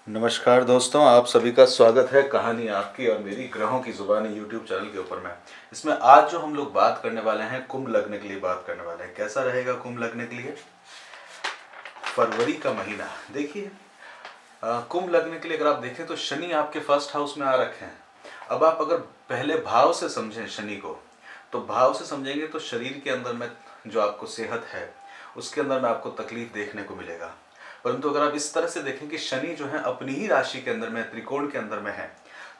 नमस्कार दोस्तों, आप सभी का स्वागत है कहानी आपकी और मेरी ग्रहों की जुबानी यूट्यूब चैनल के ऊपर में। इसमें आज जो हम लोग बात करने वाले हैं, कुंभ लगने के लिए बात करने वाले हैं। कैसा रहेगा कुंभ लगने के लिए? फरवरी का महीना देखिए। कुंभ लगने के लिए अगर आप देखें तो शनि आपके फर्स्ट हाउस में आ रखे हैं। अब आप अगर पहले भाव से समझें शनि को, तो भाव से समझेंगे तो शरीर के अंदर में जो आपको सेहत है उसके अंदर में आपको तकलीफ देखने को मिलेगा। परंतु अगर आप इस तरह से देखें कि शनि जो है अपनी ही राशि के अंदर में, त्रिकोण के अंदर में है,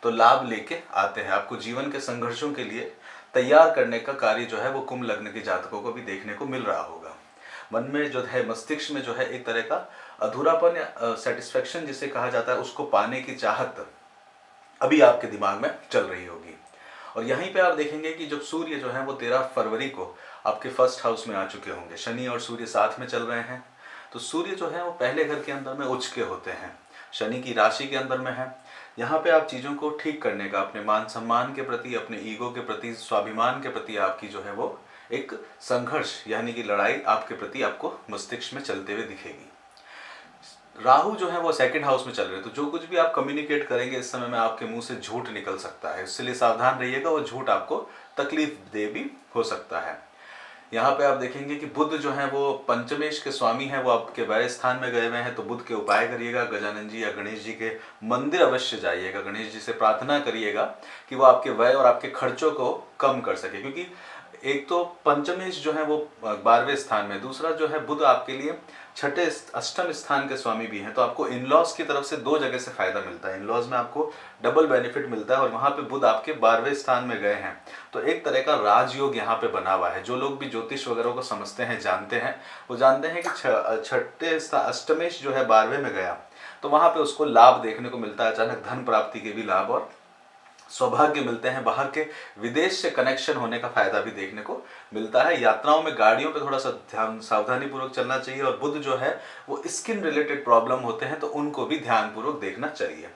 तो लाभ लेके आते हैं। आपको जीवन के संघर्षों के लिए तैयार करने का कार्य जो है वो कुंभ लग्न के जातकों को भी देखने को मिल रहा होगा। मन में जो है, मस्तिष्क में जो है एक तरह का अधूरापन या सेटिस्फेक्शन जिसे कहा जाता है, उसको पाने की चाहत अभी आपके दिमाग में चल रही होगी। और यहीं पे आप देखेंगे कि जब सूर्य जो है वो 13 फरवरी को आपके फर्स्ट हाउस में आ चुके होंगे। शनि और सूर्य साथ में चल रहे हैं, तो सूर्य जो है वो पहले घर के अंदर में उच्च के होते हैं, शनि की राशि के अंदर में है। यहाँ पे आप चीज़ों को ठीक करने का, अपने मान सम्मान के प्रति, अपने ईगो के प्रति, स्वाभिमान के प्रति आपकी जो है वो एक संघर्ष यानी कि लड़ाई आपके प्रति आपको मस्तिष्क में चलते हुए दिखेगी। राहु जो है वो सेकंड हाउस में चल रहे हैं, तो जो कुछ भी आप कम्युनिकेट करेंगे इस समय में आपके मुंह से झूठ निकल सकता है, इसलिए सावधान रहिएगा। वो झूठ आपको तकलीफ दे भी हो सकता है। यहाँ पे आप देखेंगे कि बुध जो है वो पंचमेश के स्वामी है, वो आपके व्यय स्थान में गए हुए हैं। तो बुध के उपाय करिएगा, गजानन जी या गणेश जी के मंदिर अवश्य जाइएगा, गणेश जी से प्रार्थना करिएगा कि वो आपके व्यय और आपके खर्चों को कम कर सके। क्योंकि एक तो पंचमेश जो है वो 12वें स्थान में, दूसरा जो है बुध आपके लिए छठे अष्टम स्थान के स्वामी भी हैं। तो आपको इनलॉज की तरफ से दो जगह से फायदा मिलता है, इनलॉज में आपको डबल बेनिफिट मिलता है, और वहां पे बुध आपके 12वें स्थान में गए हैं। तो एक तरह का राजयोग यहाँ पे बना हुआ है। जो लोग भी ज्योतिष वगैरह को समझते हैं, जानते हैं, वो जानते हैं कि छठे अष्टमेश जो है 12वें में गया, तो वहां पे उसको लाभ देखने को मिलता है, अचानक धन प्राप्ति के भी लाभ और सौभाग्य मिलते हैं। बाहर के विदेश से कनेक्शन होने का फायदा भी देखने को मिलता है। यात्राओं में, गाड़ियों पे थोड़ा सा ध्यान, सावधानी पूर्वक चलना चाहिए। और बुध जो है वो स्किन रिलेटेड प्रॉब्लम होते हैं, तो उनको भी ध्यान पूर्वक देखना चाहिए।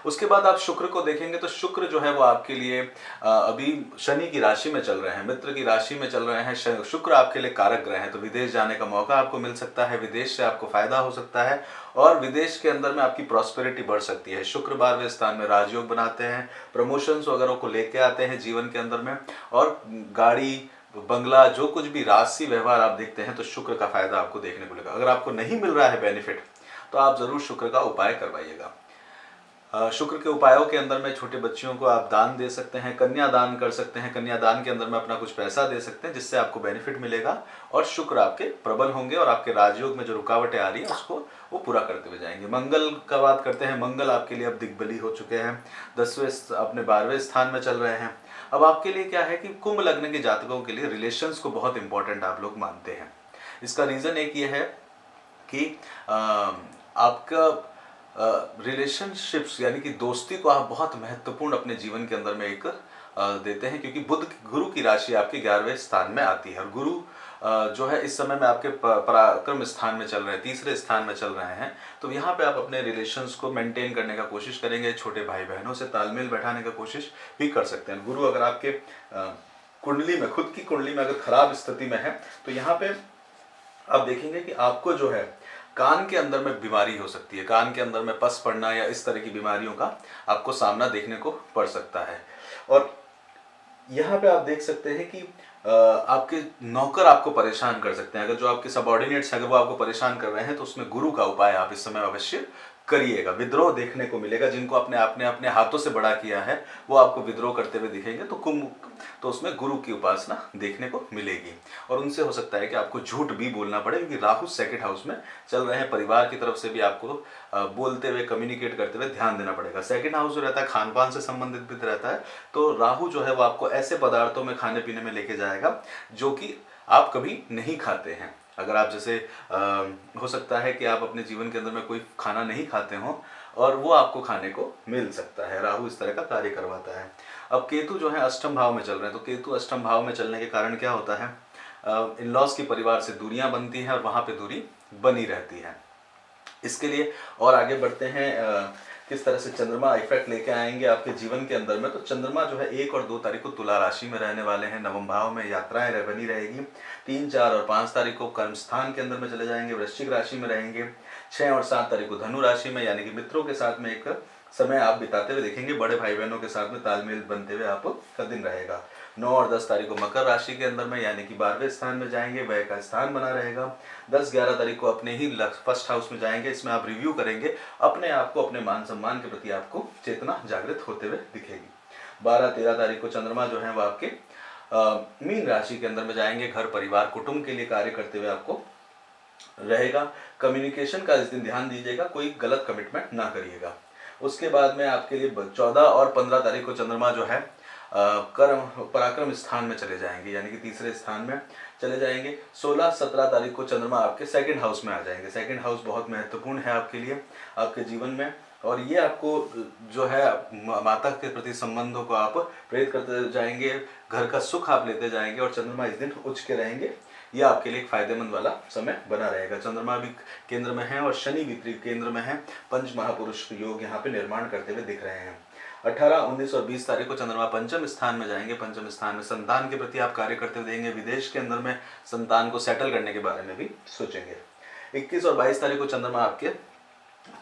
उसके बाद आप शुक्र को देखेंगे तो शुक्र जो है वो आपके लिए अभी शनि की राशि में चल रहे हैं, मित्र की राशि में चल रहे हैं। शुक्र आपके लिए कारक ग्रह है, तो विदेश जाने का मौका आपको मिल सकता है, विदेश से आपको फायदा हो सकता है, और विदेश के अंदर में आपकी प्रॉस्पेरिटी बढ़ सकती है। शुक्र 12वें स्थान में राजयोग बनाते हैं, प्रमोशंस वगैरह को लेके आते हैं जीवन के अंदर में, और गाड़ी, बंगला, जो कुछ भी राशि व्यवहार आप देखते हैं, तो शुक्र का फायदा आपको देखने को मिलेगा। अगर आपको नहीं मिल रहा है बेनिफिट, तो आप जरूर शुक्र का उपाय करवाइएगा। शुक्र के उपायों के अंदर में छोटे बच्चियों को आप दान दे सकते हैं, कन्या दान कर सकते हैं। कन्या दान के अंदर में अपना कुछ पैसा दे सकते हैं, जिससे आपको बेनिफिट मिलेगा और शुक्र आपके प्रबल होंगे, और आपके राजयोग में जो रुकावटें आ रही हैं उसको वो पूरा करते हुए जाएंगे। मंगल का बात करते हैं। मंगल आपके लिए अब दिग्बली हो चुके हैं, 10वें अपने 12वें स्थान में चल रहे हैं। अब आपके लिए क्या है कि कुंभ लग्न के जातकों के लिए रिलेशंस को बहुत इंपॉर्टेंट आप लोग मानते हैं। इसका रीजन एक ये है कि आपका रिलेशनशिप्स यानी कि दोस्ती को आप बहुत महत्वपूर्ण अपने जीवन के अंदर में एक देते हैं, क्योंकि बुध गुरु की राशि आपके 11वें स्थान में आती है, और गुरु जो है इस समय में आपके पराक्रम स्थान में चल रहे हैं, तीसरे स्थान में चल रहे हैं। तो यहाँ पे आप अपने रिलेशंस को मेंटेन करने का कोशिश करेंगे, छोटे भाई बहनों से तालमेल बैठाने का कोशिश भी कर सकते हैं। गुरु अगर आपके कुंडली में, खुद की कुंडली में अगर खराब स्थिति में है, तो यहाँ पे आप देखेंगे कि आपको जो है कान के अंदर में बीमारी हो सकती है, कान के अंदर में पस पड़ना या इस तरह की बीमारियों का आपको सामना देखने को पड़ सकता है। और यहाँ पे आप देख सकते हैं कि आपके नौकर आपको परेशान कर सकते हैं। अगर जो आपके सबॉर्डिनेट्स हैं, अगर वो आपको परेशान कर रहे हैं, तो उसमें गुरु का उपाय आप इस समय अवश्य करिएगा। विद्रोह देखने को मिलेगा, जिनको आपने अपने हाथों से बड़ा किया है वो आपको विद्रोह करते हुए दिखेंगे, तो कुंभ, तो उसमें गुरु की उपासना देखने को मिलेगी। और उनसे हो सकता है कि आपको झूठ भी बोलना पड़े, क्योंकि राहु सेकंड हाउस में चल रहे हैं। परिवार की तरफ से भी आपको बोलते हुए, कम्युनिकेट करते हुए ध्यान देना पड़ेगा। सेकंड हाउस जो रहता है खान पान से संबंधित भी रहता है, तो राहु जो है वो आपको ऐसे पदार्थों में, खाने पीने में लेके जाएगा जो कि आप कभी नहीं खाते हैं। अगर आप जैसे हो सकता है कि आप अपने जीवन के अंदर में कोई खाना नहीं खाते हो, और वो आपको खाने को मिल सकता है। राहु इस तरह का कार्य करवाता है। अब केतु जो है अष्टम भाव में चल रहे हैं, तो केतु अष्टम भाव में चलने के कारण क्या होता है, इन लॉज की परिवार से दूरियां बनती हैं, और वहां पे दूरी बनी रहती है। इसके लिए और आगे बढ़ते हैं, किस तरह से चंद्रमा इफेक्ट लेके आएंगे आपके जीवन के अंदर में। तो चंद्रमा जो है 1 और 2 तारीख को तुला राशि में रहने वाले हैं, नवम भाव में यात्राएं बनी रहेगी। 3, 4 और 5 तारीख को कर्म स्थान के अंदर में चले जाएंगे, वृश्चिक राशि में रहेंगे। 6 और 7 तारीख को धनु राशि में यानी कि मित्रों के साथ में एक समय आप बिताते हुए देखेंगे, बड़े भाई बहनों के साथ में तालमेल बनते हुए आपका दिन रहेगा। 9 और 10 तारीख को मकर राशि के अंदर में यानी कि 12वें स्थान में जाएंगे, व्यय का स्थान बना रहेगा। 10-11 तारीख को अपने ही फर्स्ट हाउस में जाएंगे, इसमें आप रिव्यू करेंगे अपने आप को, अपने मान सम्मान के प्रति आपको चेतना जागृत होते हुए दिखेगी। 12-13 तारीख को चंद्रमा जो है वो आपके मीन राशि के अंदर में जाएंगे, घर परिवार कुटुंब के लिए कार्य करते हुए आपको रहेगा। कम्युनिकेशन का इस दिन ध्यान दीजिएगा, कोई गलत कमिटमेंट ना करिएगा। उसके बाद में आपके लिए 14 और 15 तारीख को चंद्रमा जो है कर्म पराक्रम स्थान में चले जाएंगे यानी कि तीसरे स्थान में चले जाएंगे। 16-17 तारीख को चंद्रमा आपके सेकंड हाउस में आ जाएंगे। सेकंड हाउस बहुत महत्वपूर्ण है आपके लिए, आपके जीवन में, और ये आपको जो है माता के प्रति संबंधों को आप प्रेरित करते जाएंगे, घर का सुख आप लेते जाएंगे और चंद्रमा इस दिन उच्च के रहेंगे। ये आपके लिए एक फायदेमंद वाला समय बना रहेगा। चंद्रमा भी केंद्र में है और शनि भी केंद्र में है। पंच महापुरुष योग यहाँ पे निर्माण करते हुए दिख रहे हैं। 18, 19 और 20 तारीख को चंद्रमा पंचम स्थान में जाएंगे। पंचम स्थान में संतान के प्रति आप कार्य करते हुए देंगे, विदेश के अंदर में संतान को सेटल करने के बारे में भी सोचेंगे। 21 और 22 तारीख को चंद्रमा आपके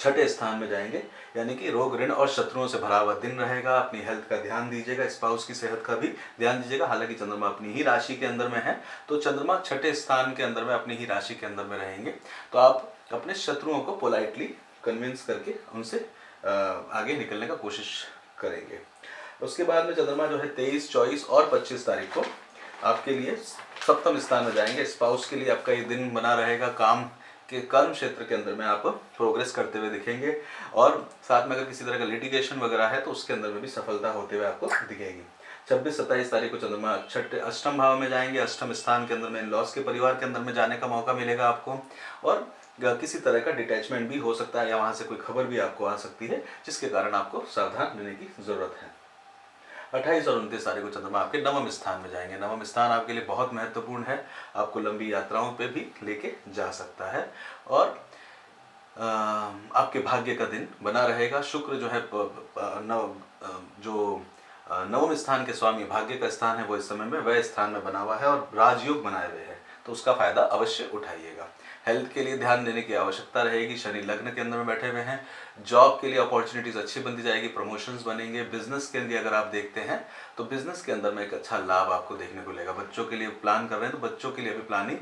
छठे स्थान में जाएंगे यानी कि रोग ऋण और शत्रुओं से भरा हुआ दिन रहेगा। अपनी हेल्थ का ध्यान दीजिएगा, स्पाउस की सेहत का भी ध्यान दीजिएगा। हालांकि चंद्रमा अपनी ही राशि के अंदर में है, तो चंद्रमा छठे स्थान के अंदर में अपनी ही राशि के अंदर में रहेंगे, तो आप अपने शत्रुओं को पोलाइटली कन्विंस करके उनसे आगे निकलने का कोशिश करेंगे। उसके बाद में चंद्रमा जो है 23, 24 और 25 तारीख को आपके लिए सप्तम स्थान में जाएंगे। स्पाउस के लिए आपका ये दिन बना रहेगा, काम के कर्म क्षेत्र के अंदर में आप प्रोग्रेस करते हुए दिखेंगे, और साथ में अगर किसी तरह का लिटिगेशन वगैरह है तो उसके अंदर में भी सफलता होते हुए आपको दिखेगी। 26-27 तारीख को चंद्रमा अष्टम भाव में जाएंगे। अष्टम स्थान के अंदर में लॉस के परिवार के अंदर में जाने का मौका मिलेगा आपको, और किसी तरह का डिटैचमेंट भी हो सकता है या वहाँ से कोई खबर भी आपको आ सकती है, जिसके कारण आपको सावधान रहने की जरूरत है। 28 और 29 तारीख को चंद्रमा आपके नवम स्थान में जाएंगे। नवम स्थान आपके लिए बहुत महत्वपूर्ण है, आपको लंबी यात्राओं पे भी लेके जा सकता है, और आपके भाग्य का दिन बना रहेगा। शुक्र जो है नवम स्थान के स्वामी, भाग्य का स्थान है, वो इस समय में वह स्थान में बना हुआ है और राजयोग बनाए हुए हैं, तो उसका फायदा अवश्य उठाइएगा। हेल्थ के लिए ध्यान देने की आवश्यकता रहेगी। शनि लग्न के अंदर में बैठे हुए हैं। जॉब के लिए अपॉर्चुनिटीज अच्छी बनती जाएगी, प्रमोशंस बनेंगे। बिजनेस के लिए अगर आप देखते हैं तो बिजनेस के अंदर में एक अच्छा लाभ आपको देखने को मिलेगा। बच्चों के लिए प्लान कर रहे हैं तो बच्चों के लिए भी प्लानिंग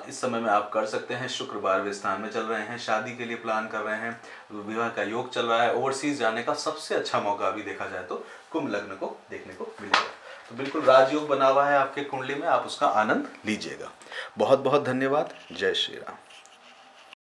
इस समय में आप कर सकते हैं। शुक्र 12वें स्थान में चल रहे हैं। शादी के लिए प्लान कर रहे हैं, विवाह का योग चल रहा है। ओवरसीज जाने का सबसे अच्छा मौका अभी देखा जाए तो कुंभ लग्न को देखने को मिलेगा। तो बिल्कुल राजयोग बना हुआ है आपके कुंडली में, आप उसका आनंद लीजिएगा। बहुत बहुत धन्यवाद। जय श्री राम।